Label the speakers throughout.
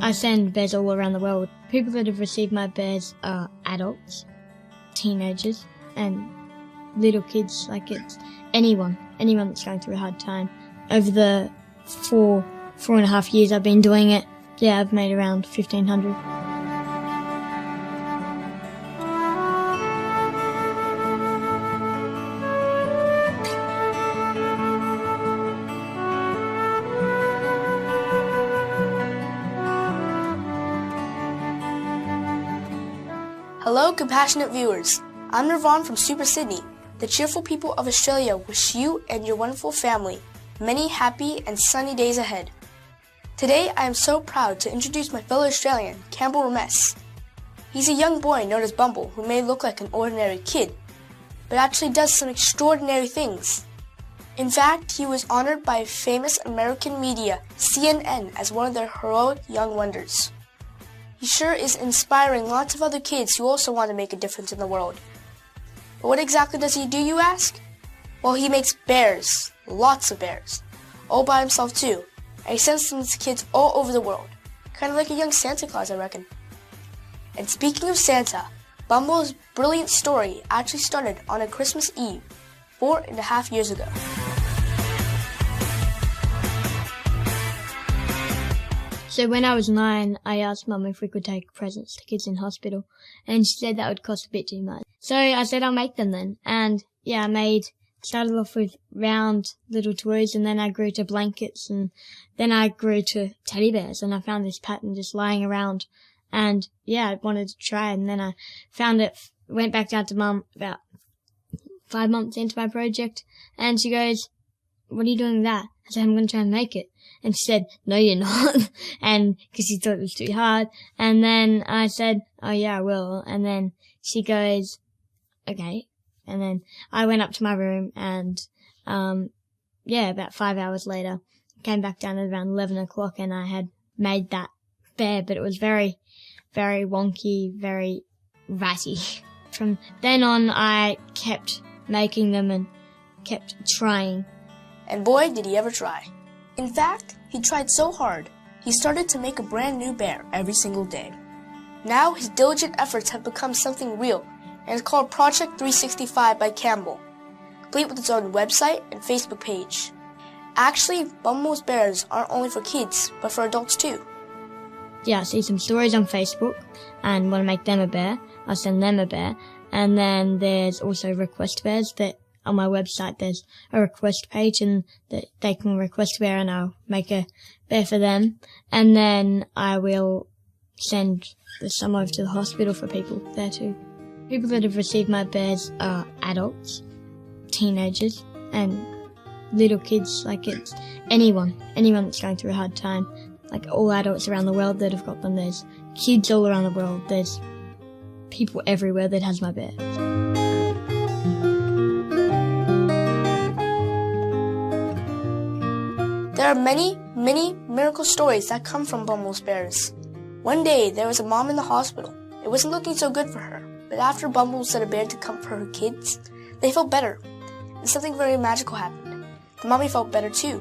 Speaker 1: I send bears all around the world. People that have received my bears are adults, teenagers, and little kids. Like, it's anyone that's going through a hard time. Over the four and a half years I've been doing it, I've made around 1,500.
Speaker 2: Hello, compassionate viewers. I'm Nirvan from Super Sydney. The cheerful people of Australia wish you and your wonderful family many happy and sunny days ahead. Today, I am so proud to introduce my fellow Australian, Campbell remess. He's a young boy known as Bumble who may look like an ordinary kid, but actually does some extraordinary things. In fact, he was honored by famous American media, CNN, as one of their heroic young wonders. He sure is inspiring lots of other kids who also want to make a difference in the world. But what exactly does he do, you ask? Well, he makes bears, lots of bears, all by himself too, and he sends them to kids all over the world, kind of like a young Santa Claus, I reckon. And speaking of Santa, Bumble's brilliant story actually started on a Christmas Eve, 4.5 years ago.
Speaker 1: So when I was 9, I asked Mum if we could take presents to kids in hospital, and she said that would cost a bit too much. So I said I'll make them then, and I started off with round little toys, and then I grew to blankets, and then I grew to teddy bears, and I found this pattern just lying around, and I wanted to try it, and then I found it, went back down to Mum about 5 months into my project, and she goes, "What are you doing with that?" I said, "I'm going to try and make it." And she said, "No, you're not." And because she thought it was too hard. And then I said, "Oh yeah, I will." And then she goes, "Okay." And then I went up to my room and, about 5 hours later, came back down at around 11 o'clock and I had made that bear, but it was very, very wonky, very ratty. From then on, I kept making them and kept trying.
Speaker 2: And boy, did he ever try. In fact, he tried so hard, he started to make a brand new bear every single day. Now his diligent efforts have become something real, and it's called Project 365 by Campbell, complete with its own website and Facebook page. Actually, Bumble's bears aren't only for kids, but for adults too.
Speaker 1: I see some stories on Facebook and want to make them a bear. I send them a bear. And then there's also request bears that on my website there's a request page and that they can request a bear and I'll make a bear for them. And then I will send some over to the hospital for people there too. People that have received my bears are adults, teenagers, and little kids. Like, it's anyone that's going through a hard time. Like, all adults around the world that have got them. There's kids all around the world. There's people everywhere that has my bears.
Speaker 2: There are many, many miracle stories that come from Bumble's bears. One day, there was a mom in the hospital. It wasn't looking so good for her, but after Bumble set a bear to comfort her kids, they felt better, and something very magical happened. The mommy felt better too.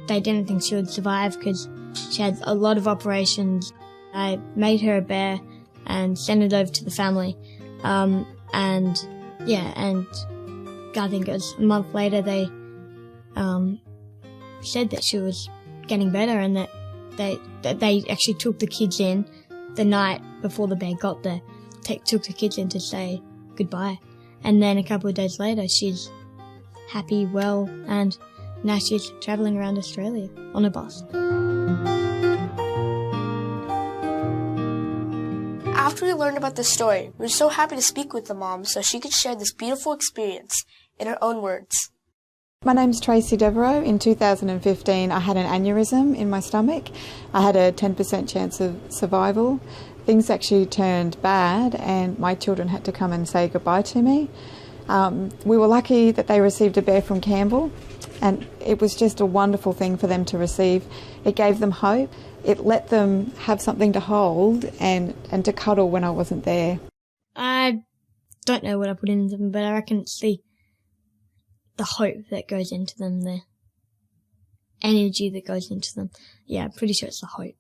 Speaker 1: They didn't think she would survive because she had a lot of operations. I made her a bear and sent it over to the family. And I think it was a month later they said that she was getting better and that they actually took the kids in the night before the bear got there. Took the kids in to say goodbye. And then a couple of days later she's happy, well, and now she's travelling around Australia on a bus.
Speaker 2: After we learned about this story, we were so happy to speak with the mom so she could share this beautiful experience in her own words.
Speaker 3: My name's Tracy Devereaux. In 2015, I had an aneurysm in my stomach. I had a 10% chance of survival. Things actually turned bad and my children had to come and say goodbye to me. We were lucky that they received a bear from Campbell, and it was just a wonderful thing for them to receive. It gave them hope. It let them have something to hold and to cuddle when I wasn't there.
Speaker 1: I don't know what I put into them, but I reckon it's the hope that goes into them, the energy that goes into them. Yeah, I'm pretty sure it's the hope.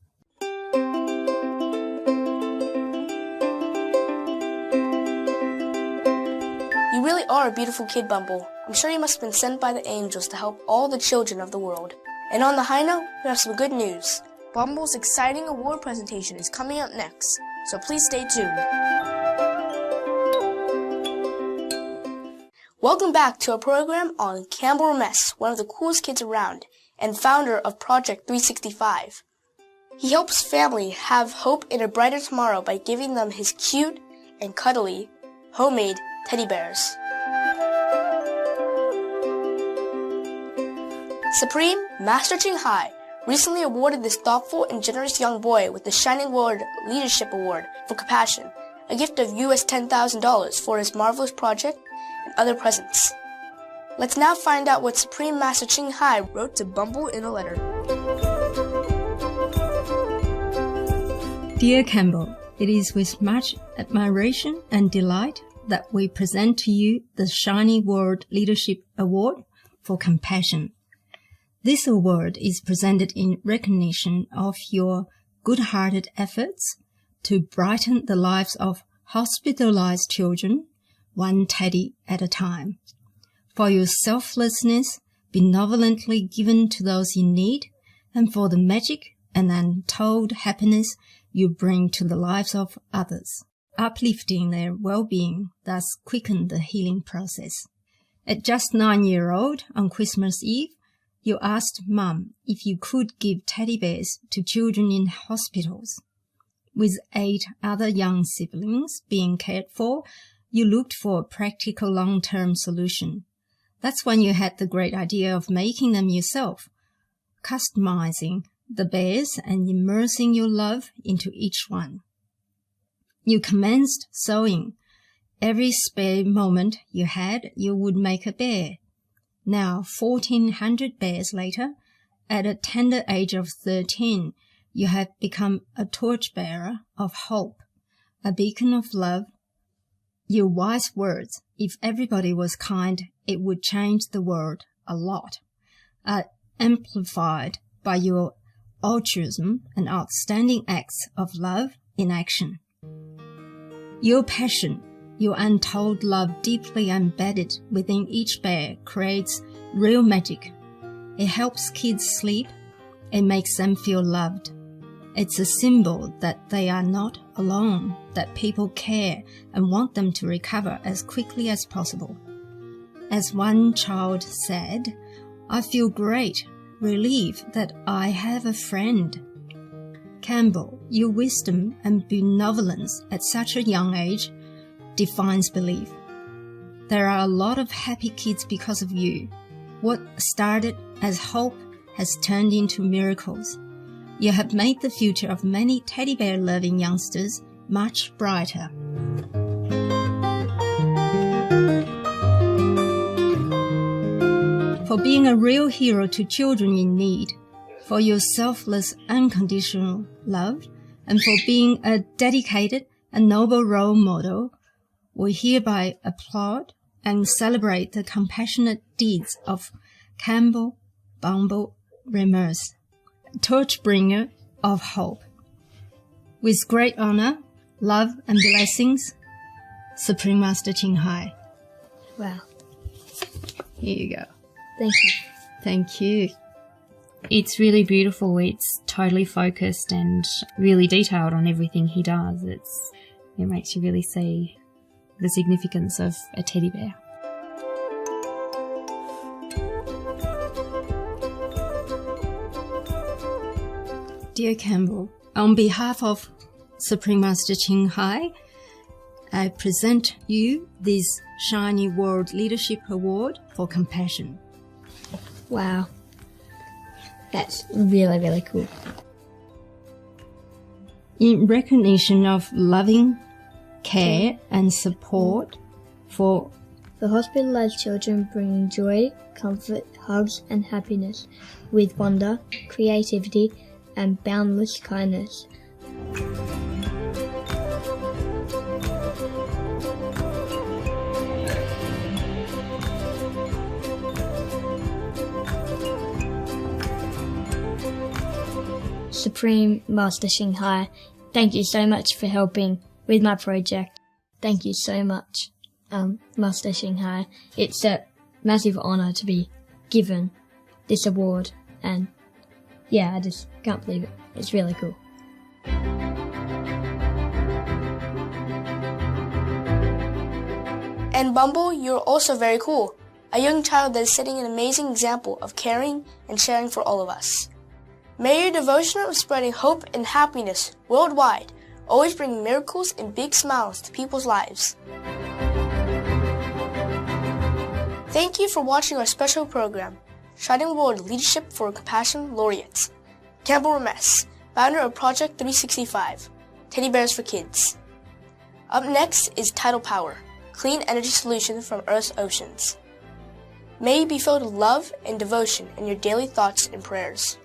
Speaker 2: are a beautiful kid, Bumble. I'm sure you must have been sent by the angels to help all the children of the world. And on the high note, we have some good news. Bumble's exciting award presentation is coming up next, so please stay tuned. Welcome back to our program on Campbell Remess, one of the coolest kids around, and founder of Project 365. He helps families have hope in a brighter tomorrow by giving them his cute and cuddly homemade teddy bears. Supreme Master Ching Hai recently awarded this thoughtful and generous young boy with the Shining World Leadership Award for Compassion, a gift of US $10,000 for his marvelous project and other presents. Let's now find out what Supreme Master Ching Hai wrote to Bumble in a letter.
Speaker 4: Dear Campbell, it is with much admiration and delight that we present to you the Shining World Leadership Award for Compassion. This award is presented in recognition of your good-hearted efforts to brighten the lives of hospitalized children, one teddy at a time, for your selflessness benevolently given to those in need, and for the magic and untold happiness you bring to the lives of others, uplifting their well-being, thus quicken the healing process. At just 9-year-old on Christmas Eve, you asked Mum if you could give teddy bears to children in hospitals. With 8 other young siblings being cared for, you looked for a practical long-term solution. That's when you had the great idea of making them yourself, customizing the bears and immersing your love into each one. You commenced sewing. Every spare moment you had, you would make a bear. Now, 1,400 bears later, at a tender age of 13, you have become a torchbearer of hope, a beacon of love. Your wise words, if everybody was kind, it would change the world a lot, are amplified by your altruism and outstanding acts of love in action. Your passion, your untold love deeply embedded within each bear creates real magic. It helps kids sleep. It makes them feel loved. It's a symbol that they are not alone, that people care and want them to recover as quickly as possible. As one child said, I feel great, relieved that I have a friend. Campbell, your wisdom and benevolence at such a young age defines belief. There are a lot of happy kids because of you. What started as hope has turned into miracles. You have made the future of many teddy bear-loving youngsters much brighter. For being a real hero to children in need, for your selfless, unconditional love, and for being a dedicated and noble role model, we hereby applaud and celebrate the compassionate deeds of Campbell, Bumble, Remess, torchbringer of hope. With great honor, love, and blessings, Supreme Master Ching Hai.
Speaker 1: Wow.
Speaker 4: Here you go.
Speaker 1: Thank you.
Speaker 4: Thank you.
Speaker 5: It's really beautiful. It's totally focused and really detailed on everything he does. It makes you really see the significance of a teddy bear.
Speaker 4: Dear Campbell, on behalf of Supreme Master Ching Hai, I present you this Shiny World Leadership Award for Compassion.
Speaker 1: Wow. That's really, really cool.
Speaker 4: In recognition of loving care and support for
Speaker 1: hospitalized children, bringing joy, comfort, hugs and happiness with wonder, creativity and boundless kindness. Supreme Master Ching Hai, thank you so much for helping with my project. Thank you so much. Master Shanghai. It's a massive honour to be given this award, and yeah, I just can't believe it. It's really cool.
Speaker 2: And Bumble, you're also very cool. A young child that is setting an amazing example of caring and sharing for all of us. May your devotion of spreading hope and happiness worldwide always bring miracles and big smiles to people's lives. Thank you for watching our special program, Shining World Leadership for Compassion Laureates. Campbell Remess, founder of Project 365, Teddy Bears for Kids. Up next is Tidal Power, clean energy solution from Earth's oceans. May you be filled with love and devotion in your daily thoughts and prayers.